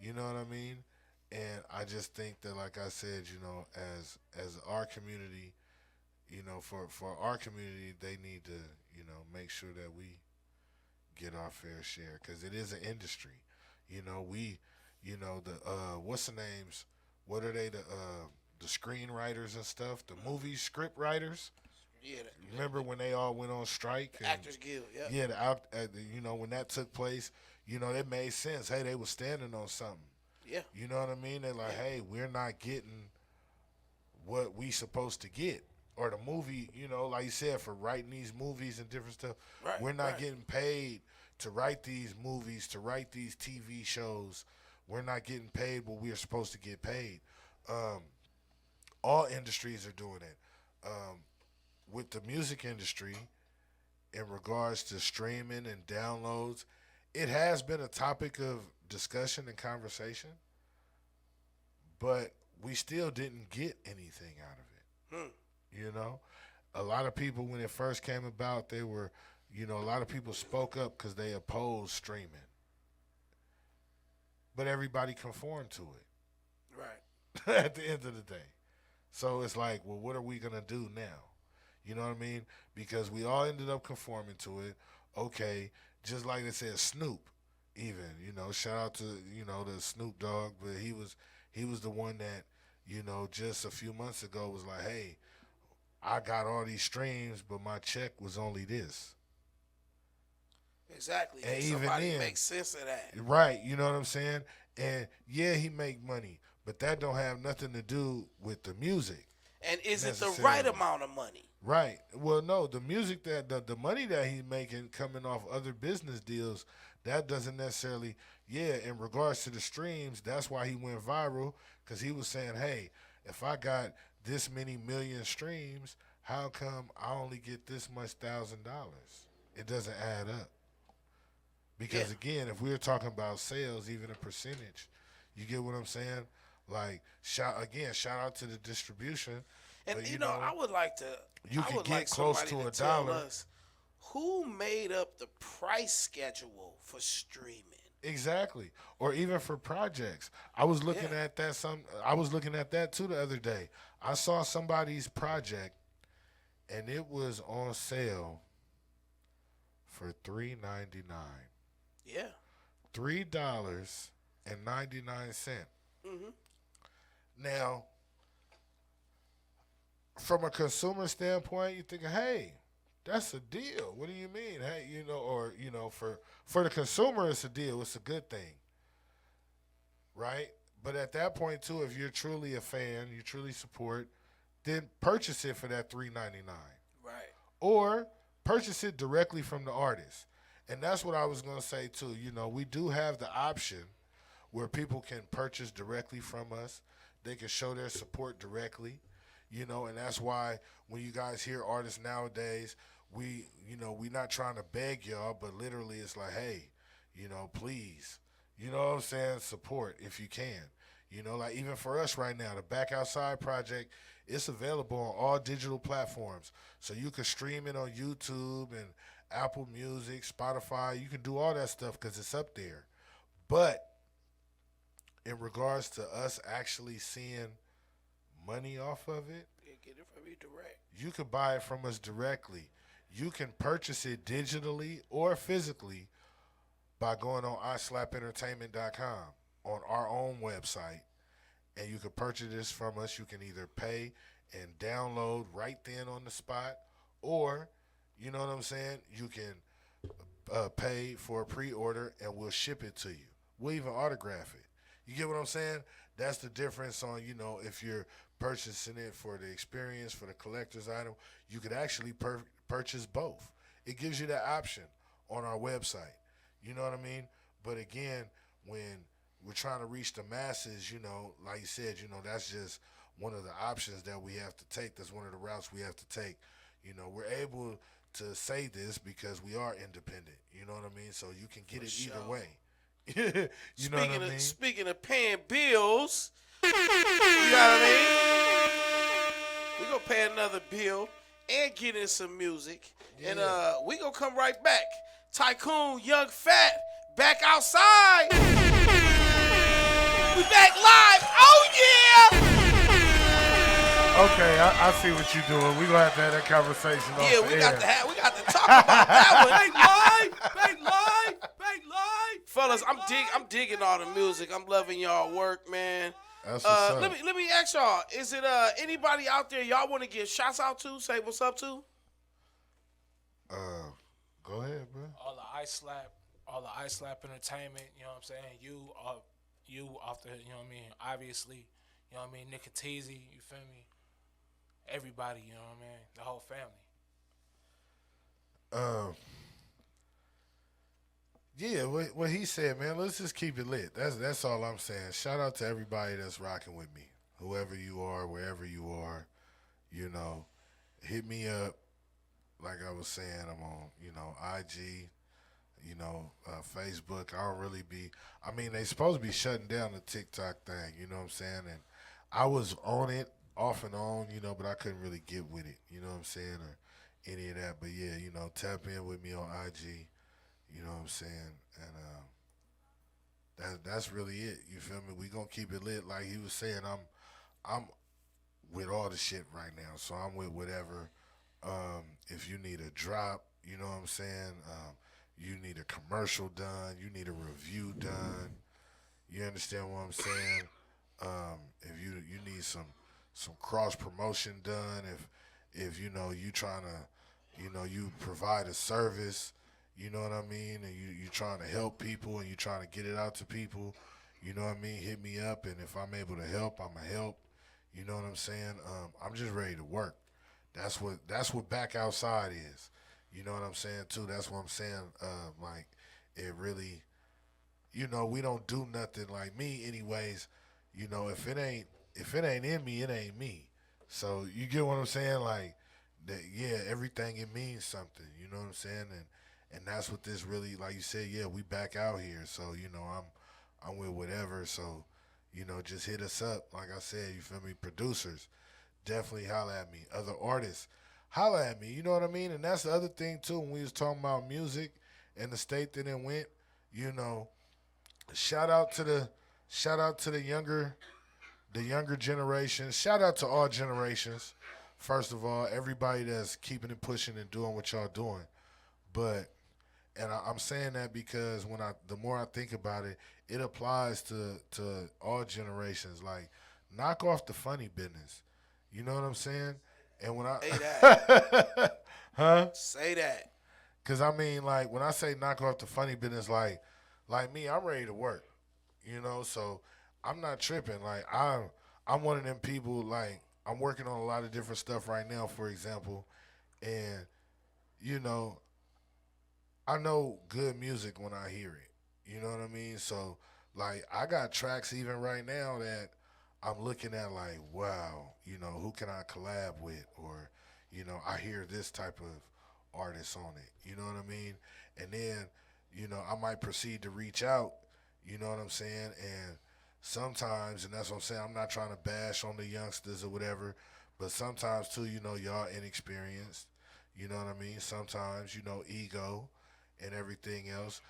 You know what I mean? And I just think that, like I said, as our community, for our community, they need to, make sure that we get our fair share because it is an industry. What's the names? What are they? The screenwriters and stuff. The movie script writers. Yeah. Remember when they all went on strike? Actors Guild, yeah. Yeah, when that took place, it made sense. Hey, they were standing on something. Yeah. You know what I mean? They're like, hey, we're not getting what we supposed to get. Or the movie, like you said, for writing these movies and different stuff. Right, we're not getting paid to write these movies, to write these TV shows. We're not getting paid what we're supposed to get paid. All industries are doing it. With the music industry, in regards to streaming and downloads, it has been a topic of discussion and conversation, but we still didn't get anything out of it. A lot of people, when it first came about, they were, a lot of people spoke up because they opposed streaming, but everybody conformed to it. Right. At the end of the day. So it's like, well, what are we going to do now? You know what I mean? Because we all ended up conforming to it. Okay, just like they said, Snoop, even, shout out to, the Snoop Dogg, but he was the one that, just a few months ago was like, hey, I got all these streams, but my check was only this. Exactly. And somebody even then, makes sense of that. Right, you know what I'm saying? And yeah, he make money, but that don't have nothing to do with the music. And is it the right amount of money? Right. Well, no, the music the money that he's making coming off other business deals, that doesn't necessarily, in regards to the streams, that's why he went viral, because he was saying, hey, if I got this many million streams, how come I only get this much $1,000? It doesn't add up. Because, again, if we're talking about sales, even a percentage, you get what I'm saying? Like, shout out to the distribution. And, but, I would like to, you can get close to $1. Us, who made up the price schedule for streaming? Exactly. Or even for projects. I was looking at that too the other day. I saw somebody's project and it was on sale for $3.99. Yeah. $3.99. Mm-hmm. Now, from a consumer standpoint, you're thinking, hey, that's a deal. What do you mean? Hey, for the consumer, it's a deal. It's a good thing. Right? But at that point, too, if you're truly a fan, you truly support, then purchase it for that $3.99. Right. Or purchase it directly from the artist. And that's what I was going to say, too. We do have the option where people can purchase directly from us. They can show their support directly. And that's why when you guys hear artists nowadays, we not trying to beg y'all, but literally it's like, hey, please, you know what I'm saying? Support if you can. Like even for us right now, the Back Outside project, it's available on all digital platforms. So you can stream it on YouTube and Apple Music, Spotify. You can do all that stuff because it's up there. But in regards to us actually seeing money off of it, get it from you direct. You can buy it from us directly. You can purchase it digitally or physically by going on iSlapEntertainment.com on our own website, and you can purchase this from us. You can either pay and download right then on the spot, or, you know what I'm saying, you can pay for a pre-order and we'll ship it to you. We'll even autograph it. You get what I'm saying? That's the difference on, if you're purchasing it for the experience, for the collector's item, you could actually purchase both. It gives you that option on our website. You know what I mean? But again, when we're trying to reach the masses, like you said, that's just one of the options that we have to take. That's one of the routes we have to take. We're able to say this because we are independent. You know what I mean? So you can get it either way. You know what I mean? Speaking of paying bills, you know what I mean? We're going to pay another bill and get in some music. Yeah. And we going to come right back. Tykoon Yung Fat, back outside. We back live. Oh, yeah. Okay, I see what you're doing. We're going to have that conversation on the air. We got to talk about that one. They live. Fellas, I'm digging all the music. I'm loving y'all work, man. That's what's up. Let me ask y'all, is it anybody out there y'all want to give shouts out to? Say what's up to? Go ahead, bro. All the iSlap entertainment. You know what I'm saying? You off the, you know what I mean? Obviously, you know what I mean? Nicotese, you feel me? Everybody, you know what I mean? The whole family. Um, yeah, what he said, man. Let's just keep it lit. That's all I'm saying. Shout out to everybody that's rocking with me, whoever you are, wherever you are. You know, hit me up. Like I was saying, I'm on IG. Facebook. I don't really be. I mean, they supposed to be shutting down the TikTok thing. You know what I'm saying? And I was on it off and on. But I couldn't really get with it. You know what I'm saying? Or any of that. But yeah, tap in with me on IG. You know what I'm saying? And that's really it. You feel me? We gonna keep it lit. Like he was saying, I'm with all the shit right now. So I'm with whatever. If you need a drop, you know what I'm saying? You need a commercial done. You need a review done. You understand what I'm saying? If you need some cross promotion done, if you trying to, you provide a service, you know what I mean, and you trying to help people and you trying to get it out to people, you know what I mean, hit me up, and if I'm able to help, I'ma help. You know what I'm saying? I'm just ready to work. That's what back outside is. You know what I'm saying too? That's what I'm saying. Like it really, we don't do nothing like me anyways. If it ain't in me, it ain't me. So you get what I'm saying? Like that, yeah, everything it means something. You know what I'm saying? And that's what this really, like you said, yeah, we back out here. So I'm with whatever. So just hit us up. Like I said, you feel me? Producers, definitely holla at me. Other artists, holla at me. You know what I mean? And that's the other thing too. When we was talking about music and the state that it went, you know, shout out to the younger generation. Shout out to all generations. First of all, everybody that's keeping it pushing and doing what y'all doing. But I'm saying that because the more I think about it, it applies to all generations. Like, knock off the funny business. You know what I'm saying? And when I Say that. huh? Say that. Cause I mean, like when I say knock off the funny business, like me, I'm ready to work. So I'm not tripping. Like I'm one of them people. Like I'm working on a lot of different stuff right now, for example, and you know I know good music when I hear it. You know what I mean? So like I got tracks even right now that I'm looking at like, wow, who can I collab with? Or, I hear this type of artist on it. You know what I mean? And then, I might proceed to reach out, you know what I'm saying? And sometimes, and that's what I'm saying, I'm not trying to bash on the youngsters or whatever, but sometimes too, y'all inexperienced. You know what I mean? Sometimes, ego and everything else,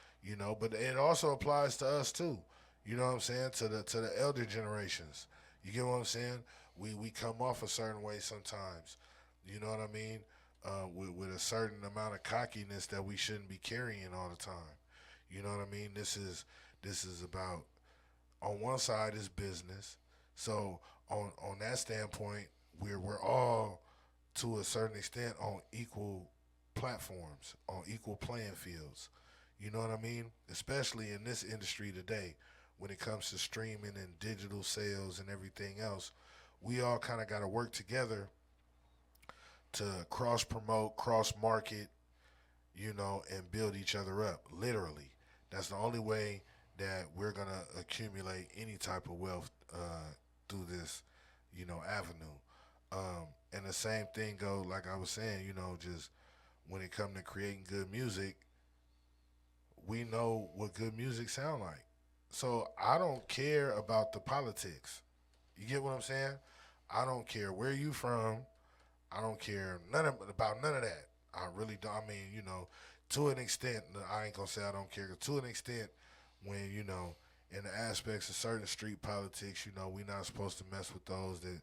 but it also applies to us too. You know what I'm saying? To the elder generations. You get what I'm saying? We come off a certain way sometimes. You know what I mean? With a certain amount of cockiness that we shouldn't be carrying all the time. You know what I mean? This is about, on one side is business. So on that standpoint, we're all to a certain extent on equal platforms, on equal playing fields. You know what I mean? Especially in this industry today, when it comes to streaming and digital sales and everything else, we all kind of got to work together to cross promote, cross market, and build each other up. Literally, that's the only way that we're gonna accumulate any type of wealth through this, avenue. And the same thing go, like I was saying, just when it comes to creating good music, we know what good music sound like. So I don't care about the politics. You get what I'm saying? I don't care where you from. I don't care about none of that. I really don't. I mean, to an extent, I ain't gonna say I don't care. To an extent, when in the aspects of certain street politics, we not supposed to mess with those that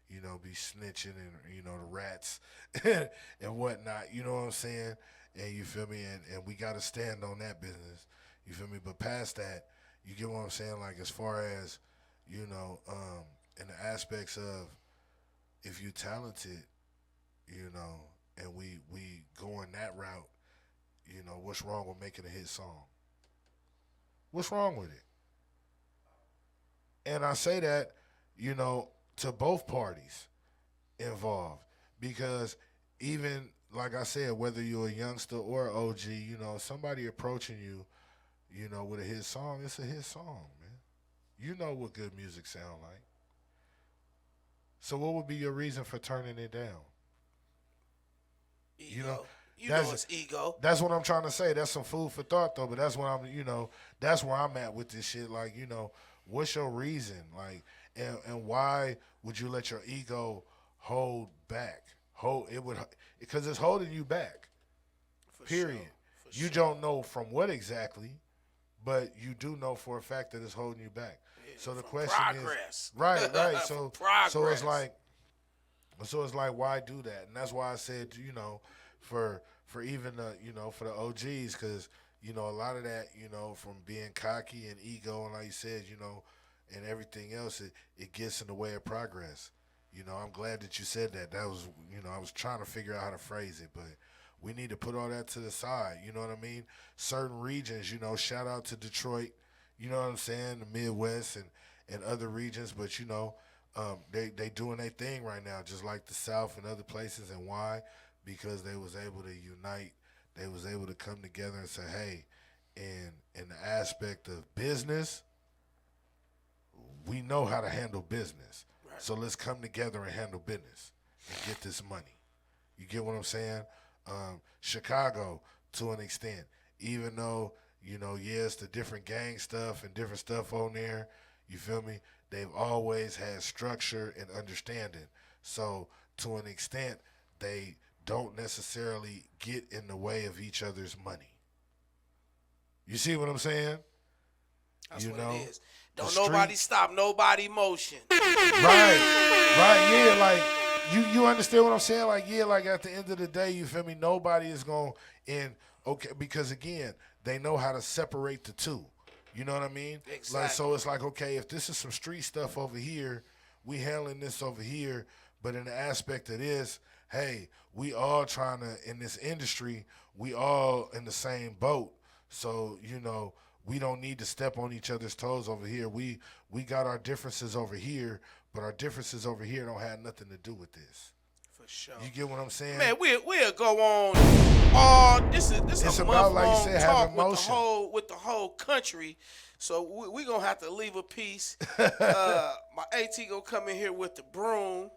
be snitching and the rats and whatnot. You know what I'm saying? And you feel me? And we got to stand on that business. You feel me? But past that, you get what I'm saying? Like as far as in the aspects of if you talented, and we going that route, what's wrong with making a hit song? What's wrong with it? And I say that, you know, to both parties involved, because even like I said, whether you're a youngster or OG, you know, somebody approaching you, you know, with a hit song, it's a hit song, man. You know what good music sound like. So what would be your reason for turning it down? Ego. You know it's ego. That's what I'm trying to say. That's some food for thought, though. But that's what I'm, you know, that's where I'm at with this shit. Like, you know, what's your reason? Like, and why would you let your ego hold back? Because it's holding you back. Period. You don't know from what exactly, but you do know for a fact that it's holding you back. Yeah, so the question is, right. So it's like, why do that? And that's why I said, you know, for even the, you know, for the OGs, because, you know, a lot of that, you know, from being cocky and ego and like you said, you know, and everything else, it gets in the way of progress. You know, I'm glad that you said that. That was, you know, I was trying to figure out how to phrase it, but we need to put all that to the side. You know what I mean? Certain regions, you know, shout out to Detroit, you know what I'm saying, the Midwest and other regions, but, you know, they doing their thing right now, just like the South and other places. And why? Because they was able to unite. They was able to come together and say, hey, in the aspect of business, we know how to handle business. Right. So let's come together and handle business and get this money. You get what I'm saying? Chicago, to an extent, even though, you know, it's the different gang stuff and different stuff on there, you feel me? They've always had structure and understanding. So to an extent, they don't necessarily get in the way of each other's money. You see what I'm saying? That's what it is. Don't nobody stop nobody motion. Right, yeah, like, you understand what I'm saying? Like, yeah, like at the end of the day, you feel me? Nobody is going because again, they know how to separate the two. You know what I mean? Exactly. Like, so it's like, okay, if this is some street stuff over here, we handling this over here, but in the aspect of this, hey, we all trying to, in this industry, we all in the same boat. So, you know, we don't need to step on each other's toes over here. We got our differences over here, but our differences over here don't have nothing to do with this. For sure. You get what I'm saying? Man, we'll go on. This is a about, like you month-long said, talk having with the whole country. So we gonna have to leave a piece. My AT gonna come in here with the broom.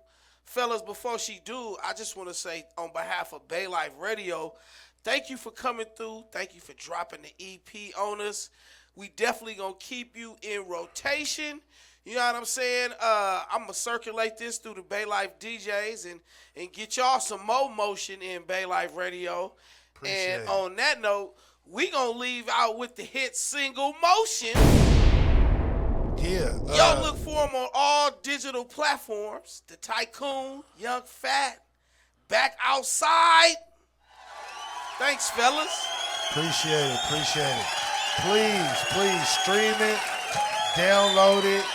Fellas, before she do, I just want to say on behalf of Baylife Radio, thank you for coming through. Thank you for dropping the EP on us. We definitely going to keep you in rotation. You know what I'm saying? I'm going to circulate this through the Baylife DJs and get y'all some more motion in Baylife Radio. Appreciate and on that note, we going to leave out with the hit single Motion. Yeah. Y'all look for them on all digital platforms. The Tykoon, Young Fat, back outside. Thanks, fellas. Appreciate it. Please stream it, download it,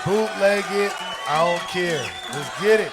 bootleg it. I don't care. Let's get it.